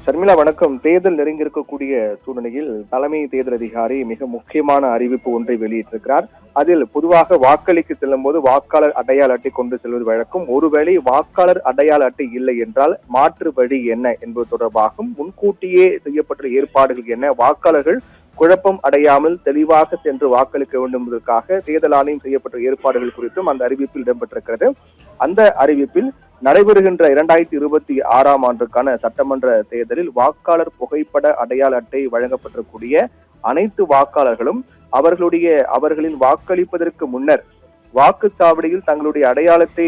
ஷர்மிளா வணக்கம். தேர்தல் நெருங்கியிருக்கக்கூடிய சூழ்நிலையில் தலைமை தேர்தல் அதிகாரி மிக முக்கியமான அறிவிப்பு ஒன்றை வெளியிட்டிருக்கிறார். அதில் பொதுவாக வாக்களிக்க செல்லும் போது வாக்காளர் அடையாள அட்டை கொண்டு செல்வது வழக்கம். ஒருவேளை வாக்காளர் அடையாள அட்டை இல்லை என்றால் மாற்று வழி என்ன என்பது தொடர்பாகவும் முன்கூட்டியே செய்யப்பட்ட ஏற்பாடுகள் என்ன, வாக்காளர்கள் குழப்பம் அடையாமல் தெளிவாக சென்று வாக்களிக்க வேண்டும் என்பதற்காக தேர்தல் ஆணையம் செய்யப்பட்ட ஏற்பாடுகள் குறித்தும் அந்த அறிவிப்பில் இடம்பெற்றிருக்கிறது. அந்த அறிவிப்பில் நடைபெறுகின்ற 2026ஆம் ஆண்டுக்கான சட்டமன்ற தேர்தலில் வாக்காளர் புகைப்பட அடையாள அட்டை வழங்கப்பட்டிருக்கூடிய அனைத்து வாக்காளர்களும் அவர்களின் வாக்களிப்பதற்கு முன்னர் வாக்குச்சாவடியில் தங்களுடைய அடையாளத்தை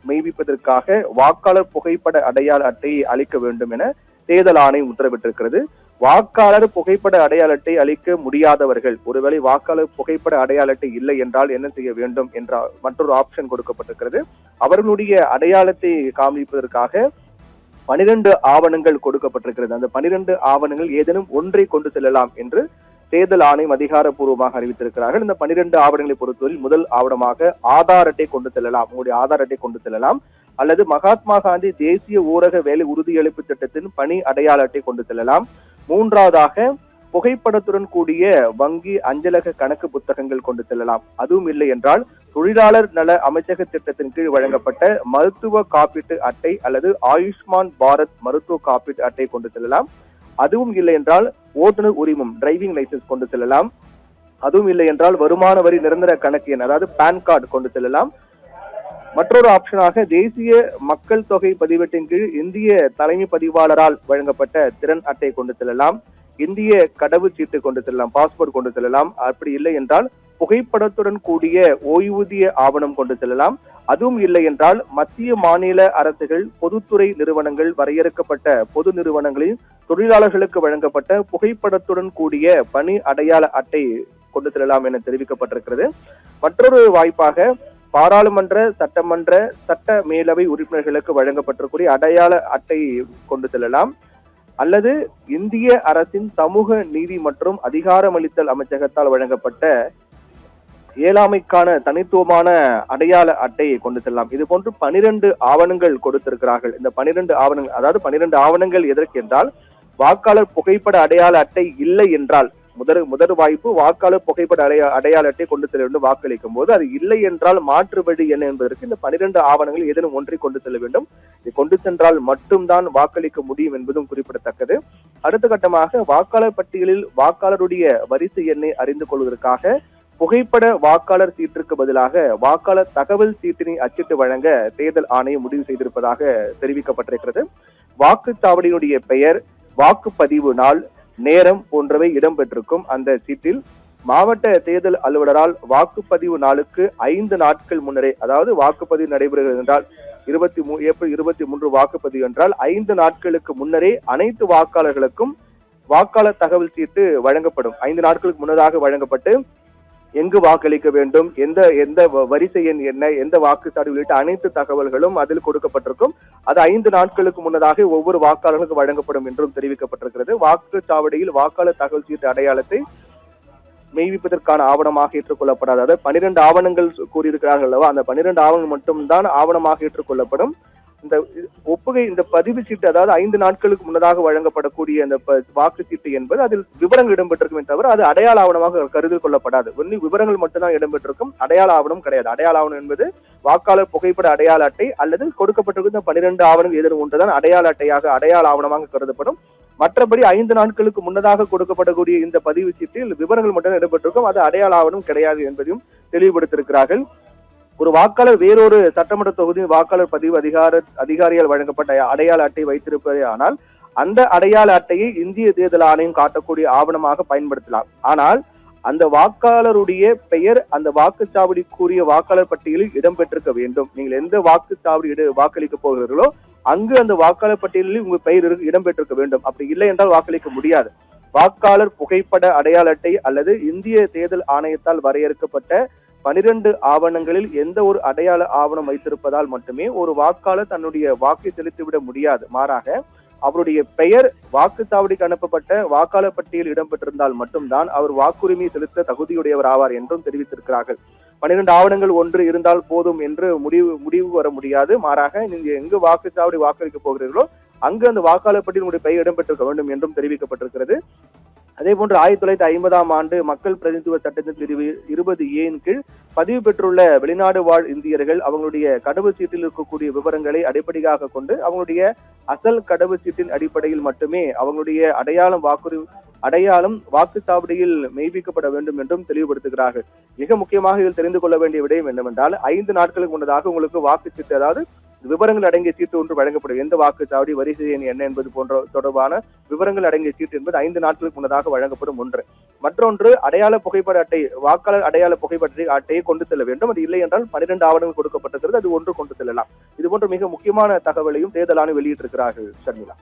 மெய்ப்பிப்பதற்காக வாக்காளர் புகைப்பட அடையாள அட்டையை அளிக்க வேண்டும் என தேர்தல் ஆணையம் உத்தரவிட்டிருக்கிறது. வாக்காளர் புகைப்பட அடையாள அட்டை அளிக்க முடியாதவர்கள், ஒருவேளை வாக்காளர் புகைப்பட அடையாள அட்டை இல்லை என்றால் என்ன செய்ய வேண்டும் என்ற மற்றொரு ஆப்ஷன் கொடுக்கப்பட்டிருக்கிறது. அவர்களுடைய அடையாளத்தை காண்பிப்பதற்காக 12 ஆவணங்கள் கொடுக்கப்பட்டிருக்கிறது. அந்த 12 ஆவணங்கள் ஏதேனும் ஒன்றை கொண்டு செல்லலாம் என்று தேர்தல் ஆணையம் அதிகாரப்பூர்வமாக அறிவித்திருக்கிறார்கள். இந்த 12 ஆவணங்களை பொறுத்தவரை முதல் ஆவணமாக ஆதார் அட்டை கொண்டு செல்லலாம். உங்களுடைய ஆதார் அட்டை கொண்டு செல்லலாம். அல்லது மகாத்மா காந்தி தேசிய ஊரக வேலை உறுதியளிப்பு திட்டத்தின் பணி அடையாள அட்டை கொண்டு செல்லலாம். மூன்றாவதாக புகைப்படத்துடன் கூடிய வங்கி அஞ்சலக கணக்கு புத்தகங்கள் கொண்டு செல்லலாம். அதுவும் இல்லை என்றால் தொழிலாளர் நல அமைச்சக திட்டத்தின் கீழ் வழங்கப்பட்ட மருத்துவ காப்பீட்டு அட்டை அல்லது ஆயுஷ்மான் பாரத் மருத்துவ காப்பீட்டு அட்டை கொண்டு செல்லலாம். அதுவும் இல்லை என்றால் ஓட்டுநர் உரிமம் டிரைவிங் லைசன்ஸ் கொண்டு செல்லலாம். அதுவும் இல்லை என்றால் வருமான வரி நிரந்தர கணக்கு எண் அதாவது பான் கார்டு கொண்டு செல்லலாம். மற்றொரு ஆப்ஷனாக தேசிய மக்கள் தொகை பதிவேட்டின் கீழ் இந்திய தலைமை பதிவாளரால் வழங்கப்பட்ட திறன் அட்டை கொண்டு செல்லலாம். இந்திய கடவுச்சீட்டு கொண்டு செல்லலாம், பாஸ்போர்ட் கொண்டு செல்லலாம். அப்படி இல்லை என்றால் புகைப்படத்துடன் கூடிய ஓய்வூதிய ஆவணம் கொண்டு செல்லலாம். அதுவும் இல்லை என்றால் மத்திய மாநில அரசுகள் பொதுத்துறை நிறுவனங்கள் வரையறுக்கப்பட்ட பொது நிறுவனங்களில் தொழிலாளர்களுக்கு வழங்கப்பட்ட புகைப்படத்துடன் கூடிய பணி அடையாள அட்டை கொண்டு செல்லலாம் என தெரிவிக்கப்பட்டிருக்கிறது. மற்றொரு வாய்ப்பாக பாராளுமன்ற சட்டமன்ற சட்ட மேலவை உறுப்பினர்களுக்கு வழங்கப்பட்டிருக்கூடிய அடையாள அட்டை கொண்டு செல்லலாம். அல்லது இந்திய அரசின் சமூக நீதி மற்றும் அதிகாரமளித்தல் அமைச்சகத்தால் வழங்கப்பட்ட இயலாமைக்கான தனித்துவமான அடையாள அட்டையை கொண்டு செல்லலாம். இது போன்று 12 ஆவணங்கள் கொடுத்திருக்கிறார்கள். இந்த 12 ஆவணங்கள், அதாவது 12 ஆவணங்கள் எதற்கு என்றால் வாக்காளர் புகைப்பட அடையாள அட்டை இல்லை என்றால் முதல் வாய்ப்பு வாக்காளர் புகைப்பட அடையாள அட்டை கொண்டு செல்ல வேண்டும் வாக்களிக்கும் போது. அது இல்லை என்றால் மாற்று வழி என்ன என்பதற்கு இந்த 12 ஆவணங்கள் ஏதேனும் ஒன்றை கொண்டு செல்ல வேண்டும். இது கொண்டு சென்றால் மட்டும்தான் வாக்களிக்க முடியும் என்பதும் குறிப்பிடத்தக்கது. அடுத்த கட்டமாக வாக்காளர் பட்டியலில் வாக்காளருடைய வரிசை எண்ணை அறிந்து கொள்வதற்காக புகைப்பட வாக்காளர் சீட்டிற்கு பதிலாக வாக்காளர் தகவல் சீட்டினை அச்சிட்டு வழங்க தேர்தல் ஆணையம் முடிவு செய்திருப்பதாக தெரிவிக்கப்பட்டிருக்கிறது. வாக்குச்சாவடியினுடைய பெயர், வாக்குப்பதிவு நாள், நேரம் போன்றவை இடம்பெற்றிருக்கும். அந்த சீட்டில் மாவட்ட தேர்தல் அலுவலரால் வாக்குப்பதிவு நாளுக்கு 5 நாட்கள் முன்னரே, அதாவது வாக்குப்பதிவு நடைபெறுகிறது என்றால் ஏப்ரல் 23 வாக்குப்பதிவு என்றால் 5 நாட்களுக்கு முன்னரே அனைத்து வாக்காளர்களுக்கும் வாக்காளர் தகவல் சீட்டு வழங்கப்படும். 5 நாட்களுக்கு முன்னதாக வழங்கப்பட்டு எங்கு வாக்களிக்க வேண்டும், எந்த வரிசை எண் என்ன, எந்த வாக்குச்சாவடி உள்ளிட்ட அனைத்து தகவல்களும் அதில் கொடுக்கப்பட்டிருக்கும். அது 5 நாட்களுக்கு முன்னதாக ஒவ்வொரு வாக்காளர்களுக்கு வழங்கப்படும் என்றும் தெரிவிக்கப்பட்டிருக்கிறது. வாக்குச்சாவடியில் வாக்காளர் தகவல் சீட்டு அடையாளத்தை மெய்விப்பதற்கான ஆவணமாக ஏற்றுக்கொள்ளப்படாத, அதாவது 12 ஆவணங்கள் கூறியிருக்கிறார்கள் அல்லவா, அந்த 12 ஆவணங்கள் மட்டும்தான் ஆவணமாக ஏற்றுக்கொள்ளப்படும். இந்த பதிவு சீட்டு, அதாவது 5 நாட்களுக்கு முன்னதாக வழங்கப்படக்கூடிய அந்த வாக்குச்சீட்டு என்பது அதில் விவரங்கள் இடம்பெற்றிருக்குமே தவிர அது அடையாள ஆவணமாக கருதி கொள்ளப்படாது. ஒன்லி விவரங்கள் மட்டும்தான் இடம்பெற்றிருக்கும், அடையாள ஆவணம் கிடையாது. அடையாள ஆவணம் என்பது வாக்காளர் புகைப்பட அடையாள அட்டை அல்லது கொடுக்கப்பட்டிருக்கும் 12 ஆவணங்கள் ஏதேனும் ஒன்றுதான் அடையாள அட்டையாக, அடையாள ஆவணமாக கருதப்படும். மற்றபடி 5 நாட்களுக்கு முன்னதாக கொடுக்கப்படக்கூடிய இந்த பதிவு சீட்டில் விவரங்கள் மட்டும் இடம்பெற்றிருக்கும், அது அடையாள ஆவணம் கிடையாது என்பதையும் தெளிவுபடுத்தியிருக்கிறார்கள். ஒரு வாக்காளர் வேறொரு சட்டமன்ற தொகுதியின் வாக்காளர் பதிவு அதிகாரியால் வழங்கப்பட்ட அடையாள அட்டை வைத்திருப்பதே ஆனால் அந்த அடையாள அட்டையை இந்திய தேர்தல் ஆணையம் காட்டக்கூடிய ஆவணமாக பயன்படுத்தலாம். ஆனால் அந்த வாக்காளருடைய பெயர் அந்த வாக்குச்சாவடிக்குரிய வாக்காளர் பட்டியலில் இடம்பெற்றிருக்க வேண்டும். நீங்கள் எந்த வாக்குச்சாவடி வாக்களிக்க போகிறீர்களோ அங்கு அந்த வாக்காளர் பட்டியலில் உங்கள் பெயர் இடம்பெற்றிருக்க வேண்டும். அப்படி இல்லை என்றால் வாக்களிக்க முடியாது. வாக்காளர் புகைப்பட அடையாள அட்டை அல்லது இந்திய தேர்தல் ஆணையத்தால் வரையறுக்கப்பட்ட 12 ஆவணங்களில் எந்த ஒரு அடையாள ஆவணம் வைத்திருப்பதால் மட்டுமே ஒரு வாக்காளர் தன்னுடைய வாக்கை செலுத்திவிட முடியாது. மாறாக அவருடைய பெயர் வாக்குச்சாவடிக்கு அனுப்பப்பட்ட வாக்காளர் பட்டியல் இடம்பெற்றிருந்தால் மட்டும்தான் அவர் வாக்குரிமை செலுத்த தகுதியுடையவர் ஆவார் என்றும் தெரிவித்திருக்கிறார்கள். 12 ஆவணங்கள் ஒன்று இருந்தால் போதும் என்று முடிவு வர முடியாது. மாறாக நீங்க எங்கு வாக்குச்சாவடி வாக்களிக்க போகிறீர்களோ அங்கு அந்த வாக்காளர் பட்டியல் உங்களுடைய பெயர் இடம்பெற்றிருக்க வேண்டும் என்றும் தெரிவிக்கப்பட்டிருக்கிறது. அதே போன்று 1950ஆம் ஆண்டு மக்கள் பிரதிநிதித்துவ சட்டத்தின் பிரிவு 20A கீழ் பதிவு பெற்றுள்ள வெளிநாடு வாழ் இந்தியர்கள் அவங்களுடைய கடவுச்சீட்டில் இருக்கக்கூடிய விவரங்களை அடிப்படையாக கொண்டு அவங்களுடைய அசல் கடவுச்சீட்டின் அடிப்படையில் மட்டுமே அவங்களுடைய அடையாளம் வாக்குச்சாவடியில் மெய்ப்பிக்கப்பட வேண்டும் என்றும் தெளிவுபடுத்துகிறார்கள். மிக முக்கியமாக இதில் தெரிந்து கொள்ள வேண்டிய விடயம் என்னவென்றால் 5 நாட்களுக்கு முன்னதாக உங்களுக்கு வாக்குச்சீட்டு, அதாவது விவரங்கள் அடங்கிய சீட்டு ஒன்று வழங்கப்படும். எந்த வாக்குச்சாவடி, வரிசை எண் என்ன என்பது போன்ற தொடர்பான விவரங்கள் அடங்கிய சீட்டு என்பது 5 நாட்களுக்கு முன்னதாக வழங்கப்படும் ஒன்று. மற்றொன்று அடையாள புகைப்பட அட்டை, வாக்காளர் அடையாள புகைப்பட அட்டையை கொண்டு செல்ல வேண்டும். அது இல்லை என்றால் 12 ஆவணங்கள் கொடுக்கப்பட்டிருக்கிறது, அது ஒன்று கொண்டு செல்லலாம். இது போன்ற மிக முக்கியமான தகவலையும் தேர்தல் ஆணையம் வெளியிட்டிருக்கிறார்கள் ஷர்மிளா.